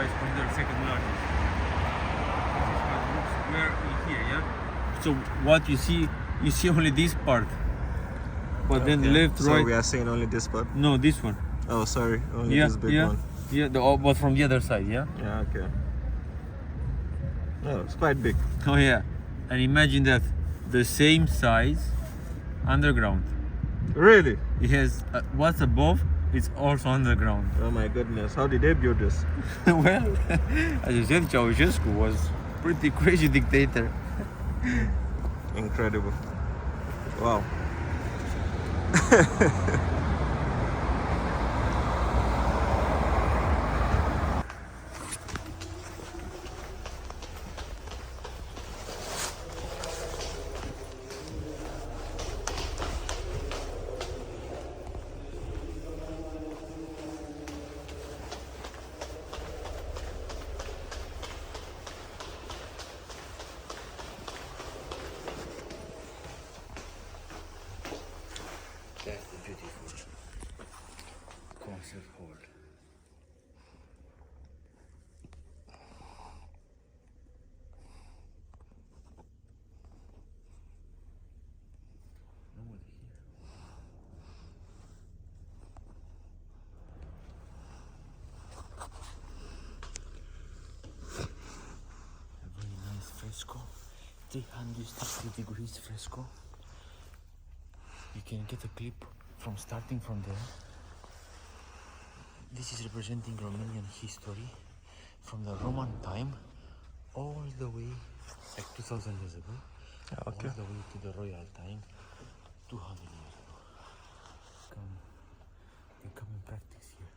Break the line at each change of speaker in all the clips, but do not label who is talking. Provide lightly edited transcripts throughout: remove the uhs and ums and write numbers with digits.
is considered second largest. This is how it looks square in here, yeah? So what you see only this part. But then left,
So
right.
we are seeing only this part?
No, this one.
Oh, sorry, only this big one.
Yeah, but from the other side, yeah?
Yeah, okay. Oh, it's quite big.
Oh yeah. And imagine that the same size underground.
Really?
It has what's above is also underground.
Oh my goodness, how did they build this?
Well, as you said, Ceausescu was pretty crazy dictator.
Incredible. Wow.
That's the beautiful concert hall. Nobody here. A very nice fresco. 360 degrees fresco. You can get a clip from starting from there. This is representing Romanian history from the Roman time all the way, like 2000 years ago, all the way to the royal time, 200 years ago. They come and practice here.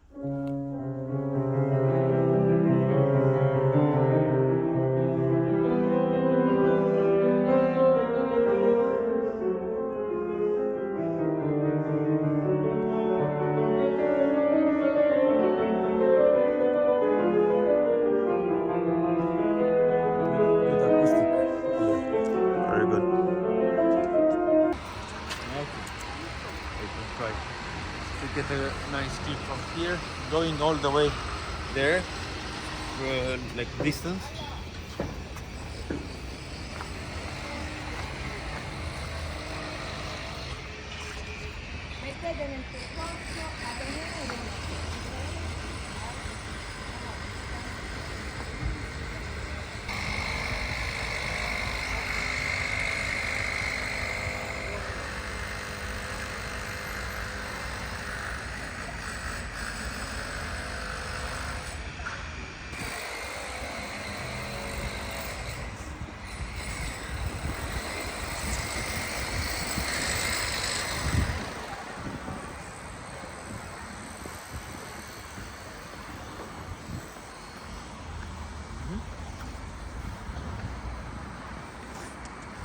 Very good.
To get a nice clip from here, going all the way there, like distance.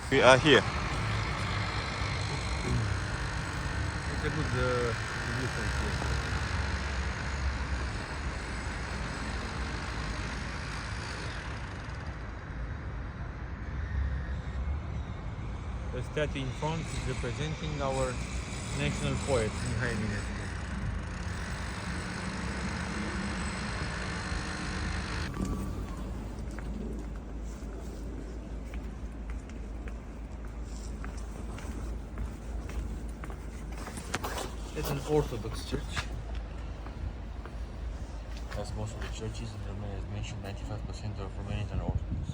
We are here.
It's a good view from here. The statue in front is representing our national poet, Mihai Eminescu. It's an Orthodox church. As most of the churches in Romania, as mentioned, 95% of Romanians are Orthodox.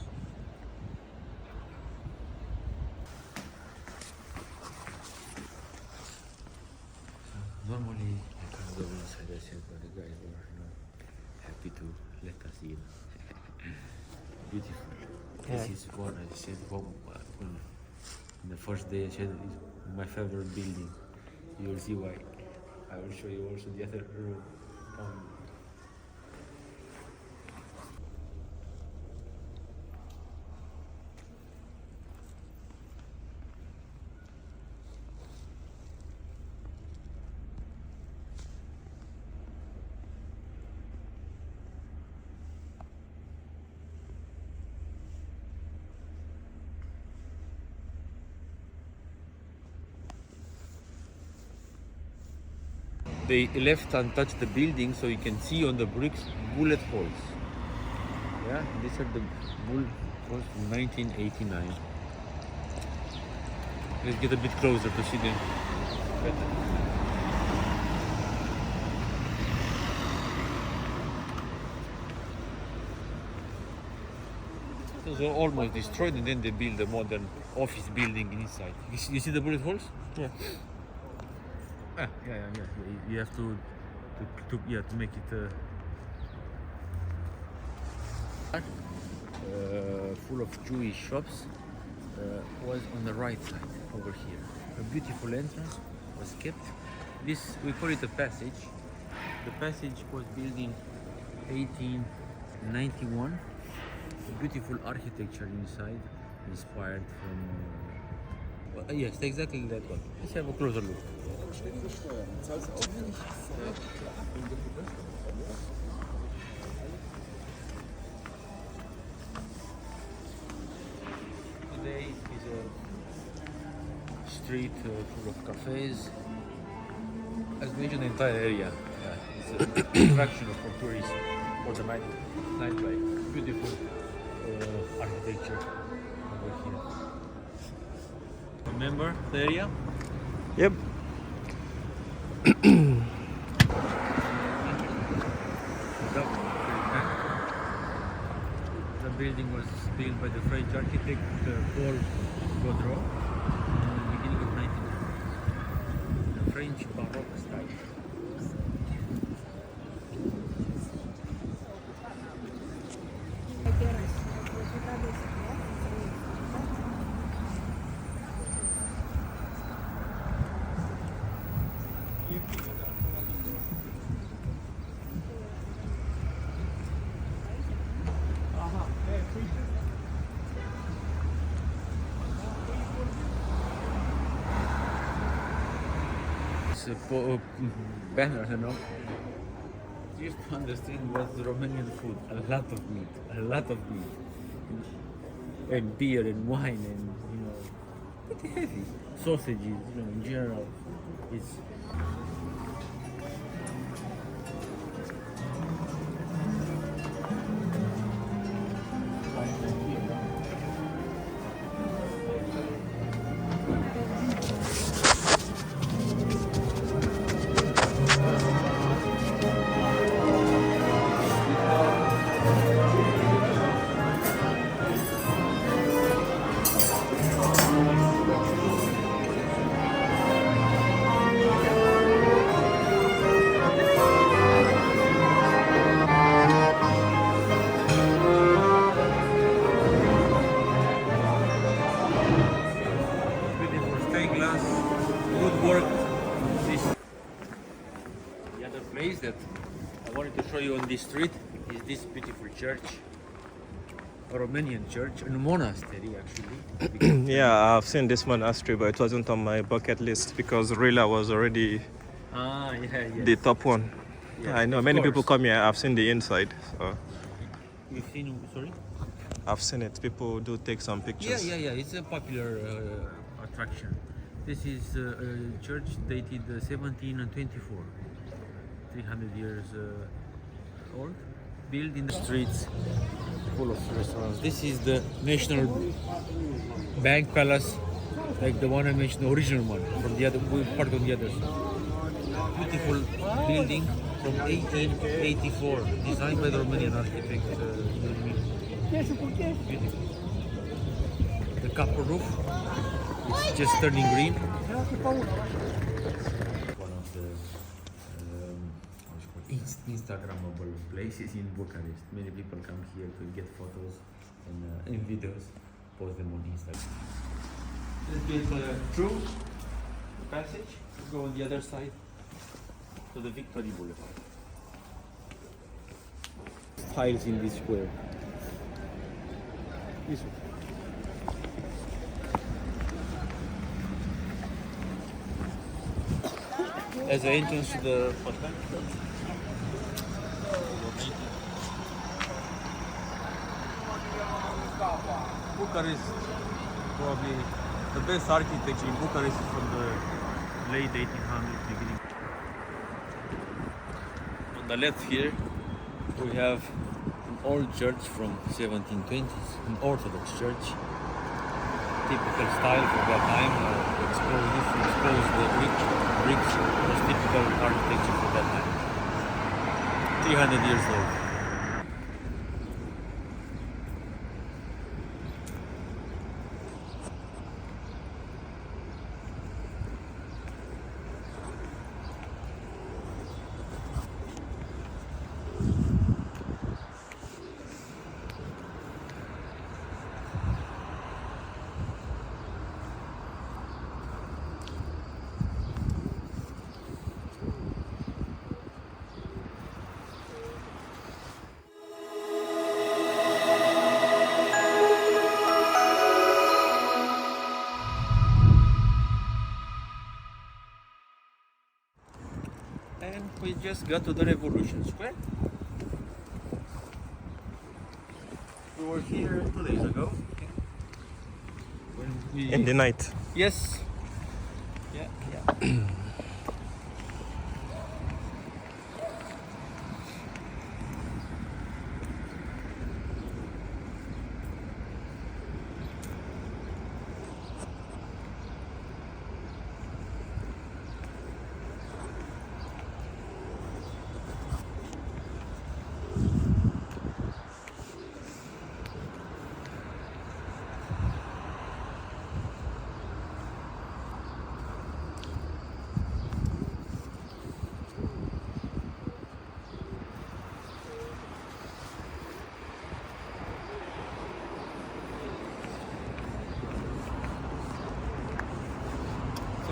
Normally, I can't go inside, I said, but the guys were, happy to let us in. Beautiful. This is one, I said, in the first day, I said, it's my favorite building. You will see why. I will show you also the other room. They left untouched the building, so you can see on the bricks bullet holes. Yeah, these are the bull was from 1989. Let's get a bit closer to see them better. Those are almost destroyed, and then they build a modern office building inside. You see the bullet holes?
Yeah.
Yeah. You have to make it full of Jewish shops. Was on the right side over here. A beautiful entrance was kept. This we call it a passage. The passage was built in 1891. A beautiful architecture inside, inspired from. Yes, exactly that one. Let's have a closer look. Today is a street full of cafes. As mentioned, the entire area is an attraction for tourists for the nightlife. Beautiful architecture over here. Remember the area?
Yep.
The building was built by the French architect Paul Gaudreau in the beginning of 1900s. The French Baroque style. Banner, you know. Just to understand what's Romanian food. A lot of meat, and beer and wine, and pretty heavy sausages. In general, it's. Good work. The other place that I wanted to show you on this street is this beautiful church, a Romanian church, a monastery actually.
Yeah, I've seen this monastery, but it wasn't on my bucket list because Rila was already the top one.
Yeah,
I know
of
many
course.
people come here. I've seen the inside, so
You've seen, sorry?
I've seen it. People do take some pictures.
Yeah. It's a popular attraction. This is a church dated 1724, 300 years old, built in the streets full of restaurants. This is the National Bank Palace, like the one I mentioned, the original one, from the other part on the other side. Beautiful building from 1884, designed by the Romanian architect. Beautiful. The copper roof is just turning green. One of the Instagrammable places in Bucharest. Many people come here to get photos and videos, post them on Instagram. Let's get through the passage, go on the other side to the Victory Boulevard. Tiles in this square. This one. As an entrance to the hotel. Bucharest, probably the best architecture in Bucharest is from the late 1800s, beginning. On the left here, we have an old church from 1720s, an Orthodox church. Typical style for that time. Exposed the bricks was typical architecture for that time. 300 years old. And we just got to the Revolution Square. We were here 2 days ago.
In the night.
Yes. Yeah.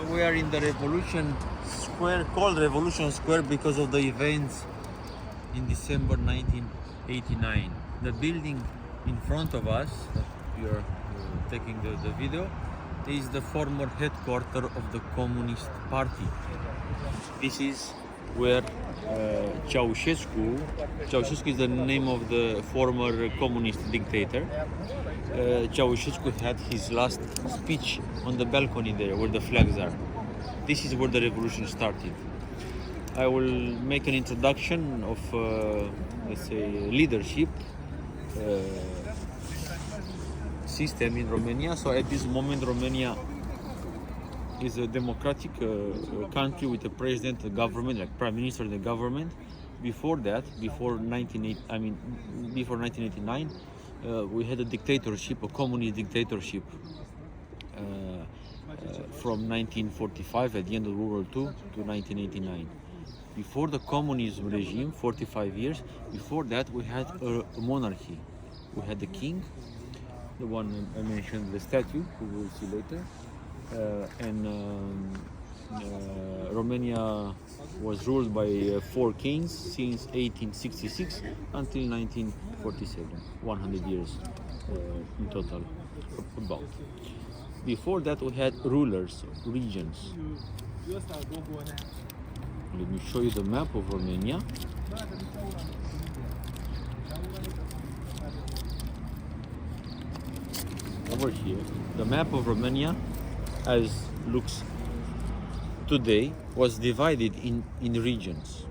We are in the Revolution Square, called Revolution Square because of the events in December 1989. The building in front of us, that we are taking the video, is the former headquarters of the Communist Party. This is where Ceausescu is the name of the former communist dictator. Ceausescu had his last speech on the balcony there where the flags are. This is where the revolution started. I will make an introduction of, let's say, leadership system in Romania. So at this moment, Romania is a democratic country with a president, a government, like prime minister and the government. Before that, before 1989, we had a dictatorship, a communist dictatorship from 1945 at the end of World War II to 1989. Before the communism regime, 45 years, before that we had a monarchy. We had the king, the one I mentioned, the statue, who we'll see later. Romania was ruled by 4 kings since 1866 until 1947, 100 years in total, about. Before that we had rulers, regions. Let me show you the map of Romania. Over here, the map of Romania, as looks today, was divided in regions.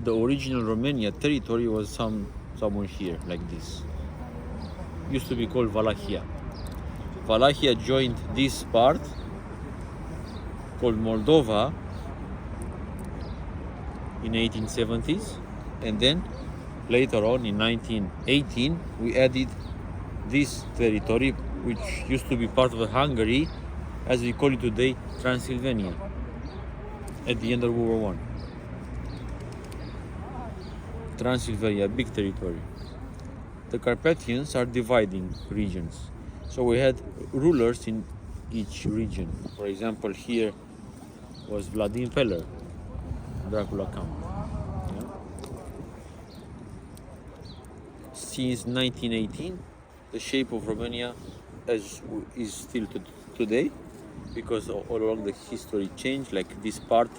The original Romania territory was somewhere here, like this. Used to be called Valahia. Valahia joined this part, called Moldova, in 1870s, and then later on in 1918 we added this territory, which used to be part of Hungary, as we call it today, Transylvania, at the end of World War I. Transylvania, big territory. The Carpathians are dividing regions. So we had rulers in each region. For example, here was Vladimir Peller, Dracula Count. Yeah. Since 1918, the shape of Romania is still today, because all along the history changed. Like this part,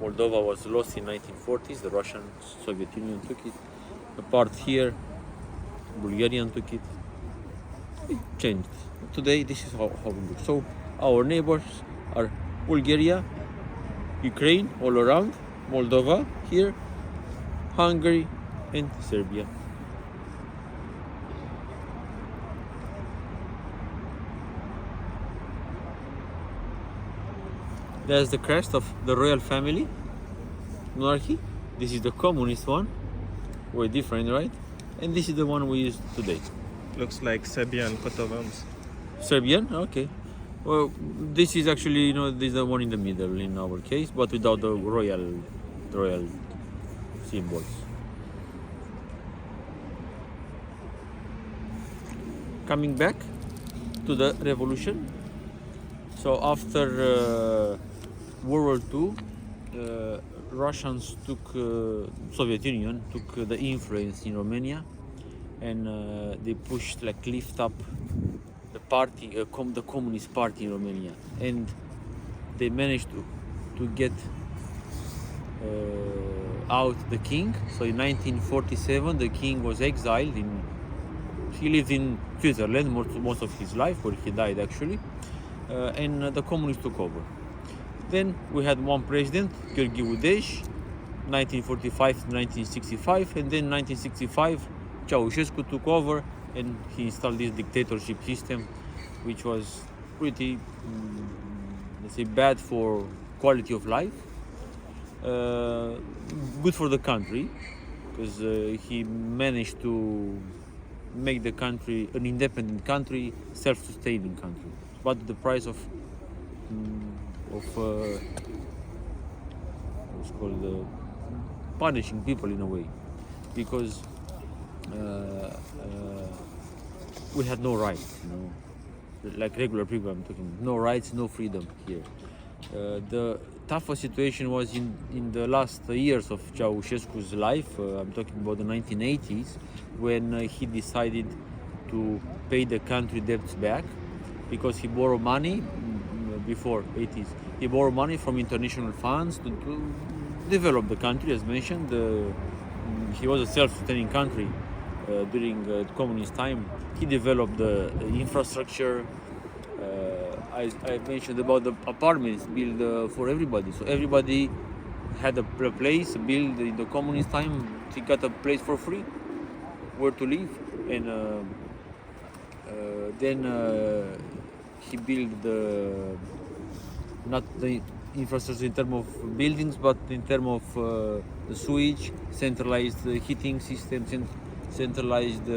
Moldova was lost in 1940s. The Russian Soviet Union took it. The part here, Bulgarian took it. It changed. Today, this is how it looks. So our neighbors are Bulgaria, Ukraine, all around, Moldova here, Hungary, and Serbia. There's the crest of the royal family, monarchy. This is the communist one. Way different, right? And this is the one we use today.
Looks like Serbian coat of arms.
Serbian? Okay. Well, this is actually, you know, this is the one in the middle in our case, but without the royal symbols. Coming back to the revolution. So after World War II, Russians took, Soviet Union took the influence in Romania, and they pushed, like, lift up the party, the Communist Party in Romania, and they managed to get out the king. So in 1947, the king was exiled. He lived in Switzerland most of his life, where he died actually, and the communists took over. Then we had one president, Gheorghe Udeș, 1945 to 1965, and then 1965, Ceausescu took over, and he installed this dictatorship system, which was pretty, let's say, bad for quality of life. Good for the country, because he managed to make the country an independent country, self-sustaining country, but at the price of what's called punishing people in a way, because we had no rights, you know, like regular people. I'm talking no rights, no freedom here. The toughest situation was in the last years of Ceausescu's life. I'm talking about the 1980s, when he decided to pay the country debts back, because he borrowed money before 80s. He borrowed money from international funds to develop the country, as mentioned. He was a self-sustaining country during communist time. He developed the infrastructure. I mentioned about the apartments built for everybody. So everybody had a place built in the communist time. He got a place for free where to live, and then he built not the infrastructure in terms of buildings, but in terms of the sewage, centralized heating systems, centralized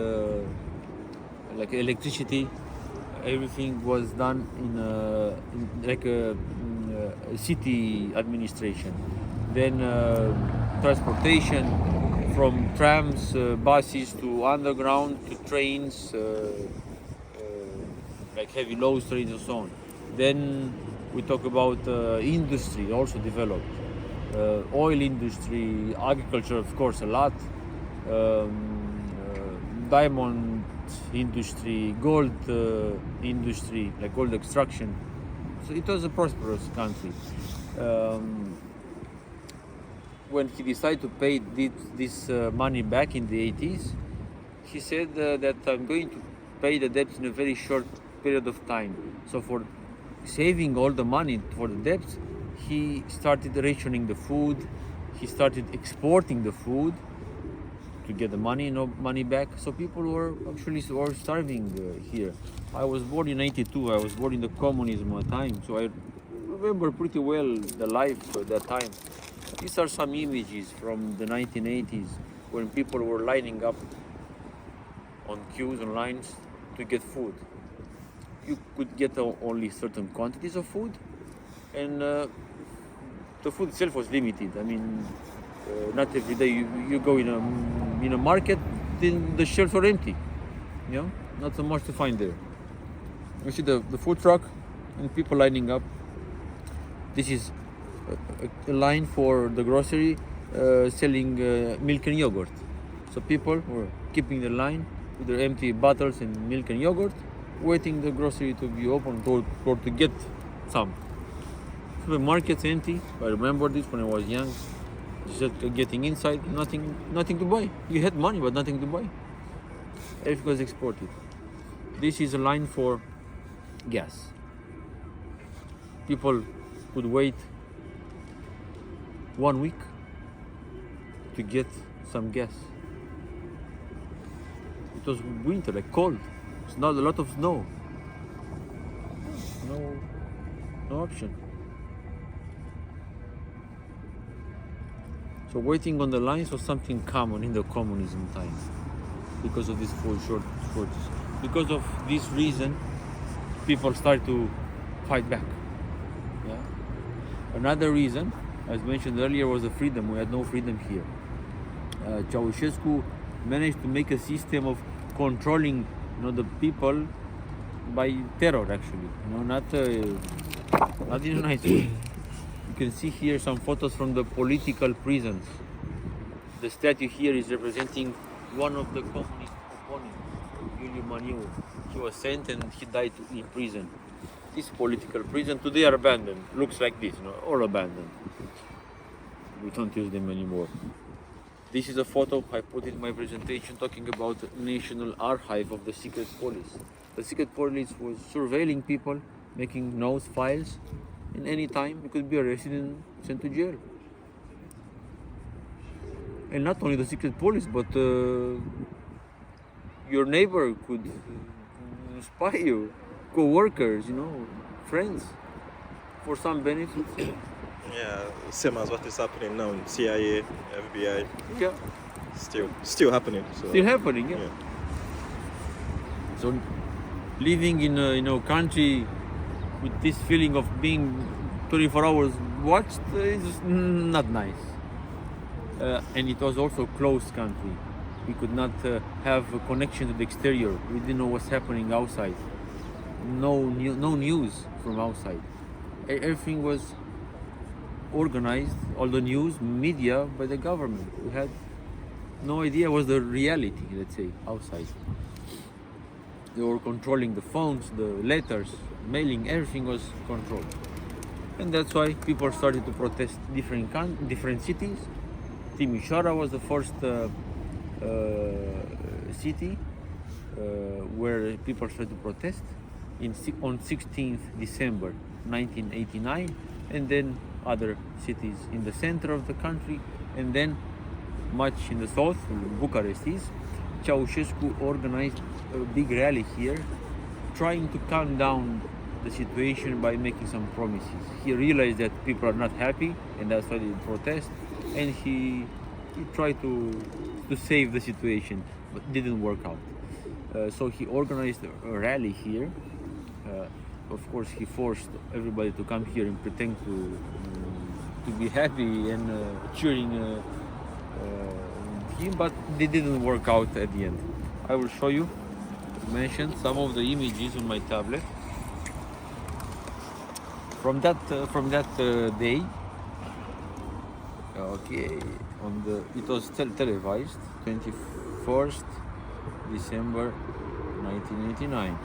like electricity. Everything was done in like a city administration. Then transportation, from trams, buses, to underground, to trains, like heavy load trains and so on. Then we talk about industry also developed. Oil industry, agriculture, of course, a lot. Diamond industry, gold industry, like gold extraction. So it was a prosperous country. When he decided to pay this money back in the 80s, he said that I'm going to pay the debts in a very short period of time. So for saving all the money for the debts, he started rationing the food. He started exporting the food to get the money back. So people were actually starving here. I was born in '82. I was born in the communism time, so I remember pretty well the life at that time. These are some images from the 1980s, when people were lining up on queues and lines to get food. You could get only certain quantities of food, and the food itself was limited. I mean, not every day you go in a market, then the shelves are empty. You know, not so much to find there. You see the food truck and people lining up. This is a line for the grocery selling milk and yogurt. So people were keeping the line with their empty bottles and milk and yogurt, waiting the grocery to be opened or to get some. So the market's empty. I remember this when I was young. Just getting inside, nothing to buy. You had money, but nothing to buy. Everything was exported. This is a line for gas. People could wait 1 week to get some gas. It was winter, like cold. It's not a lot of snow. No option. So waiting on the lines was something common in the communism time because of this food shortage. Because of this reason, people start to fight back. Yeah. Another reason, as mentioned earlier, was the freedom. We had no freedom here. Ceausescu managed to make a system of controlling, the people by terror, actually. Not in a nice way. You can see here some photos from the political prisons. The statue here is representing one of the communist opponents, Iuliu Maniu. He was sent and he died in prison. This political prison today are abandoned. Looks like this, all abandoned. We don't use them anymore. This is a photo I put in my presentation talking about the National Archive of the Secret Police. The Secret Police was surveilling people, making notes, files, and any time you could be arrested and sent to jail. And not only the Secret Police, but your neighbor could spy you, co-workers, friends, for some benefits.
Yeah, same as what is happening now in CIA, FBI.
Yeah.
Still happening. So.
Still happening, yeah. So living in a country with this feeling of being 24 hours watched is not nice. And it was also a closed country. We could not have a connection to the exterior. We didn't know what's happening outside. No news from outside. Everything was organized, all the news, media, by the government. We had no idea what was the reality, let's say, outside. They were controlling the phones, the letters, mailing, everything was controlled. And that's why people started to protest different cities. Timișoara was the first city where people started to protest on 16th December 1989, and then other cities in the center of the country, and then much in the south, Bucharest is. Ceausescu organized a big rally here, trying to calm down the situation by making some promises. He realized that people are not happy, and that's why they protest, and he tried to save the situation, but didn't work out. So he organized a rally here. Of course, he forced everybody to come here and pretend to be happy and cheering him, but they didn't work out at the end. I will show you, mention some of the images on my tablet from that day. Okay, it was televised, 21st December 1989.